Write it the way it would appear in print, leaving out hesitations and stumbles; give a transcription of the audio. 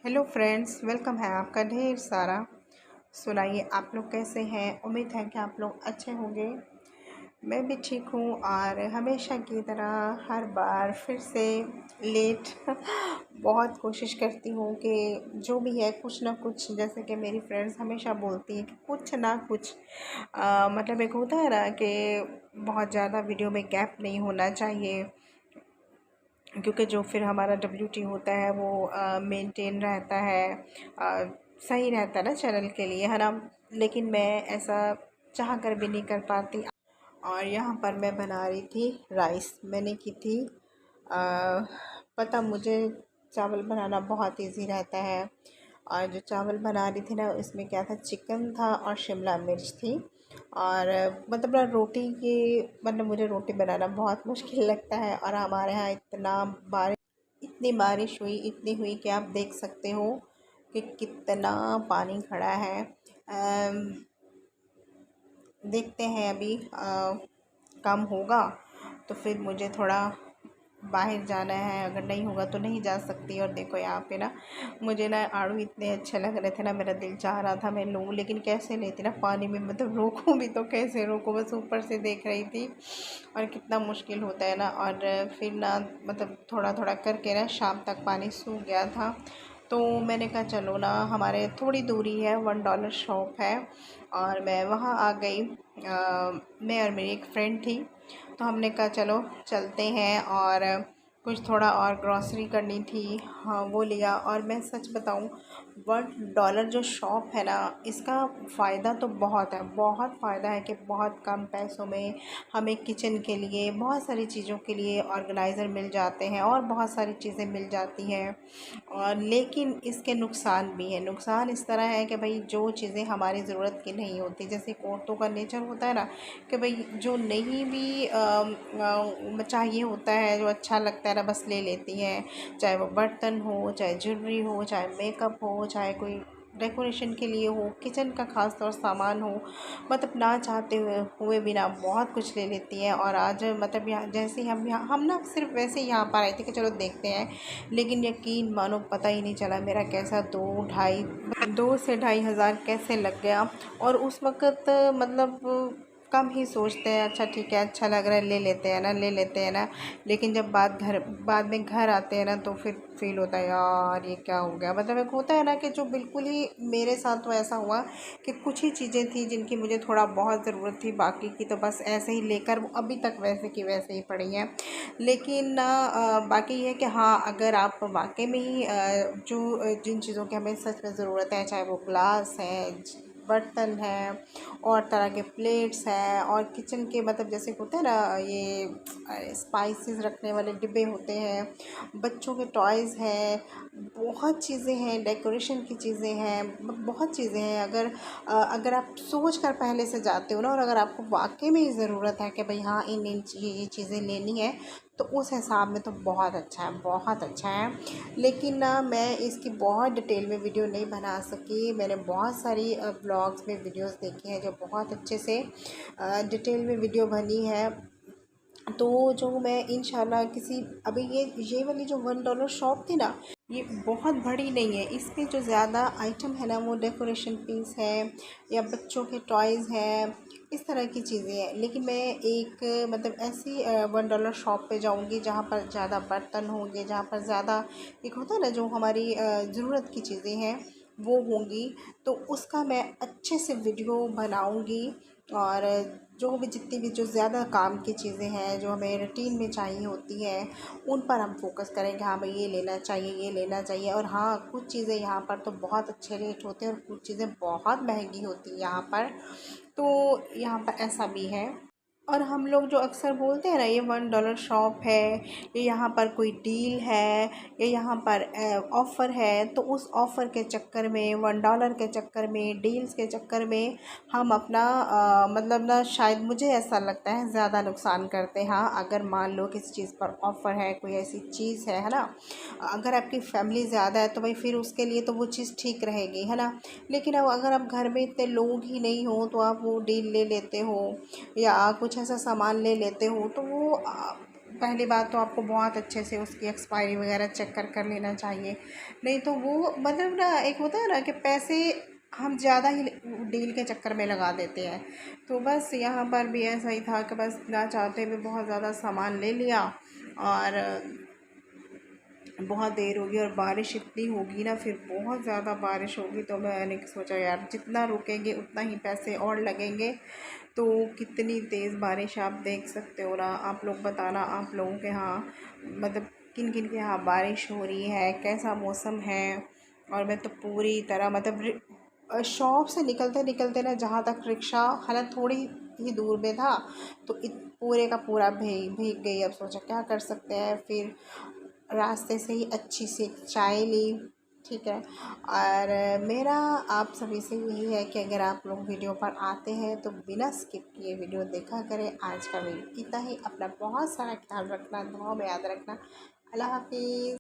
Hello friends, welcome है आपका ढेर सारा। सुनाइए आप लोग कैसे हैं। उम्मीद है कि आप लोग अच्छे होंगे। मैं भी ठीक हूँ और हमेशा की तरह हर बार फिर से लेट बहुत कोशिश करती हूँ कि जो भी है कुछ ना कुछ, जैसे कि मेरी फ्रेंड्स हमेशा बोलती हैं कि कुछ ना कुछ मतलब एक होता है ना कि बहुत ज़्यादा वीडियो में गैप नहीं होना चाहिए, क्योंकि जो फिर हमारा WT होता है वो मेंटेन रहता है, सही रहता है ना चैनल के लिए, है ना। लेकिन मैं ऐसा चाह कर भी नहीं कर पाती। और यहाँ पर मैं बना रही थी राइस, मैंने की थी पता मुझे चावल बनाना बहुत इजी रहता है। और जो चावल बना रही थी ना, उसमें क्या था, चिकन था और शिमला मिर्च थी। और मतलब ना रोटी की, मतलब मुझे रोटी बनाना बहुत मुश्किल लगता है। और हमारे यहाँ इतनी बारिश हुई, इतनी हुई कि आप देख सकते हो कि कितना पानी खड़ा है। देखते हैं अभी कम होगा तो फिर मुझे थोड़ा बाहर जाना है, अगर नहीं होगा तो नहीं जा सकती। और देखो यहाँ पे ना, मुझे ना आड़ू इतने अच्छे लग रहे थे ना, मेरा दिल चाह रहा था मैं लूँ, लेकिन कैसे लेती ना पानी में, मतलब रोकूँ भी तो कैसे रोकूँ, बस ऊपर से देख रही थी। और कितना मुश्किल होता है ना। और फिर ना मतलब थोड़ा थोड़ा करके ना शाम तक पानी सूख गया था। तो मैंने कहा चलो ना, हमारे थोड़ी दूरी है, $1 शॉप है और मैं वहाँ आ गई। मैं और मेरी एक फ्रेंड थी, तो हमने कहा चलो चलते हैं। और कुछ थोड़ा और ग्रॉसरी करनी थी, हाँ वो लिया। और मैं सच बताऊँ, $1 जो शॉप है ना, इसका फ़ायदा तो बहुत है, बहुत फ़ायदा है कि बहुत कम पैसों में हमें किचन के लिए, बहुत सारी चीज़ों के लिए ऑर्गेनाइज़र मिल जाते हैं और बहुत सारी चीज़ें मिल जाती हैं। और लेकिन इसके नुकसान भी हैं। नुकसान इस तरह है कि भाई जो चीज़ें हमारी ज़रूरत की नहीं होती, जैसे औरतों का नेचर होता है ना कि भाई जो नहीं भी चाहिए होता है, जो अच्छा लगता है ना, बस ले लेती हैं। चाहे वो बर्तन हो, चाहे ज्वेलरी हो, चाहे मेकअप हो, चाहे कोई डेकोरेशन के लिए हो, किचन का खास तौर सामान हो, मतलब ना चाहते हुए भी ना बहुत कुछ ले लेती हैं। और आज मतलब यहाँ जैसे ही हम ना सिर्फ वैसे ही यहाँ पर आए थे कि चलो देखते हैं, लेकिन यकीन मानो पता ही नहीं चला मेरा कैसा 2 से ढाई हज़ार कैसे लग गया। और उस वक़्त मतलब कम ही सोचते हैं, अच्छा ठीक है, अच्छा लग रहा है, ले लेते हैं ना, ले लेते हैं ना। लेकिन जब बाद में घर आते हैं ना, तो फिर फील होता है यार ये क्या हो गया। मतलब एक होता है ना कि जो बिल्कुल ही मेरे साथ तो ऐसा हुआ कि कुछ ही चीज़ें थी जिनकी मुझे थोड़ा बहुत ज़रूरत थी, बाकी की तो बस ऐसे ही लेकर वो अभी तक वैसे की वैसे ही पड़ी हैं। लेकिन बाकी ये है कि हाँ, अगर आप वाकई में ही जिन चीज़ों की हमें सच में ज़रूरत है, चाहे वो ग्लास है, बर्तन है, और तरह के प्लेट्स हैं, और किचन के मतलब जैसे होते हैं ना ये स्पाइसेस रखने वाले डिब्बे होते हैं, बच्चों के टॉयज़ हैं, बहुत चीज़ें हैं, डेकोरेशन की चीज़ें हैं, बहुत चीज़ें हैं। अगर आप सोच कर पहले से जाते हो ना, और अगर आपको वाकई में ही ज़रूरत है कि भाई हाँ ये चीज़ें लेनी है, तो उस हिसाब में तो बहुत अच्छा है, बहुत अच्छा है। लेकिन ना मैं इसकी बहुत डिटेल में वीडियो नहीं बना सकी। मैंने बहुत सारी ब्लॉग्स में वीडियोस देखी हैं जो बहुत अच्छे से डिटेल में वीडियो बनी है। तो जो मैं इंशाल्लाह किसी, अभी ये वाली जो $1 शॉप थी ना, ये बहुत बड़ी नहीं है। इसमें जो ज़्यादा आइटम है ना, वो डेकोरेशन पीस है या बच्चों के टॉयज़ हैं, इस तरह की चीज़ें हैं। लेकिन मैं एक मतलब ऐसी $1 शॉप पे जाऊंगी जहाँ पर ज़्यादा बर्तन होंगे, जहाँ पर ज़्यादा एक होता है ना जो हमारी ज़रूरत की चीज़ें हैं वो होंगी, तो उसका मैं अच्छे से वीडियो बनाऊंगी। और जो भी जितनी भी जो ज़्यादा काम की चीज़ें हैं, जो हमें रूटीन में चाहिए होती हैं, उन पर हम फोकस करेंगे। हाँ भाई ये लेना चाहिए, ये लेना चाहिए। और हाँ, कुछ चीज़ें यहाँ पर तो बहुत अच्छे रेट होते हैं और कुछ चीज़ें बहुत महंगी होती हैं यहाँ पर। तो यहाँ पर ऐसा भी है। और हम लोग जो अक्सर बोलते हैं ना, ये $1 शॉप है, ये यहाँ पर कोई डील है, ये यहाँ पर ऑफ़र है, तो उस ऑफ़र के चक्कर में, $1 के चक्कर में, डील्स के चक्कर में हम अपना मतलब ना, शायद मुझे ऐसा लगता है ज़्यादा नुकसान करते हैं। हाँ, अगर मान लो किसी चीज़ पर ऑफ़र है, कोई ऐसी चीज़ है ना, अगर आपकी फ़ैमिली ज़्यादा है तो भाई फिर उसके लिए तो वो चीज़ ठीक रहेगी, है ना। लेकिन अब अगर आप घर में इतने लोग ही नहीं हो, तो आप वो डील ले लेते हो या कुछ ऐसा सामान ले लेते हो, तो वो पहली बात तो आपको बहुत अच्छे से उसकी एक्सपायरी वगैरह चेक कर लेना चाहिए। नहीं तो वो मतलब ना, एक होता है ना कि पैसे हम ज़्यादा ही डील के चक्कर में लगा देते हैं। तो बस यहाँ पर भी ऐसा ही था कि बस ना चाहते हुए बहुत ज़्यादा सामान ले लिया, और बहुत देर होगी और बारिश इतनी होगी ना, फिर बहुत ज़्यादा बारिश होगी, तो मैंने सोचा यार जितना रुकेंगे उतना ही पैसे और लगेंगे। तो कितनी तेज़ बारिश आप देख सकते हो ना। आप लोग बताना, आप लोगों के यहाँ मतलब किन किन के यहाँ बारिश हो रही है, कैसा मौसम है। और मैं तो पूरी तरह मतलब शॉप से निकलते निकलते ना, जहाँ तक रिक्शा हालांकि थोड़ी ही दूर में था, तो पूरे का पूरा भीग भीग गई। अब सोचा क्या कर सकते हैं, फिर रास्ते से ही अच्छी सी चाय ली। ठीक है। और मेरा आप सभी से यही है कि अगर आप लोग वीडियो पर आते हैं तो बिना स्किप किए वीडियो देखा करें। आज का वीडियो इतना ही। अपना बहुत सारा ख्याल रखना, दुआ में याद रखना। अल्लाह हाफिज़।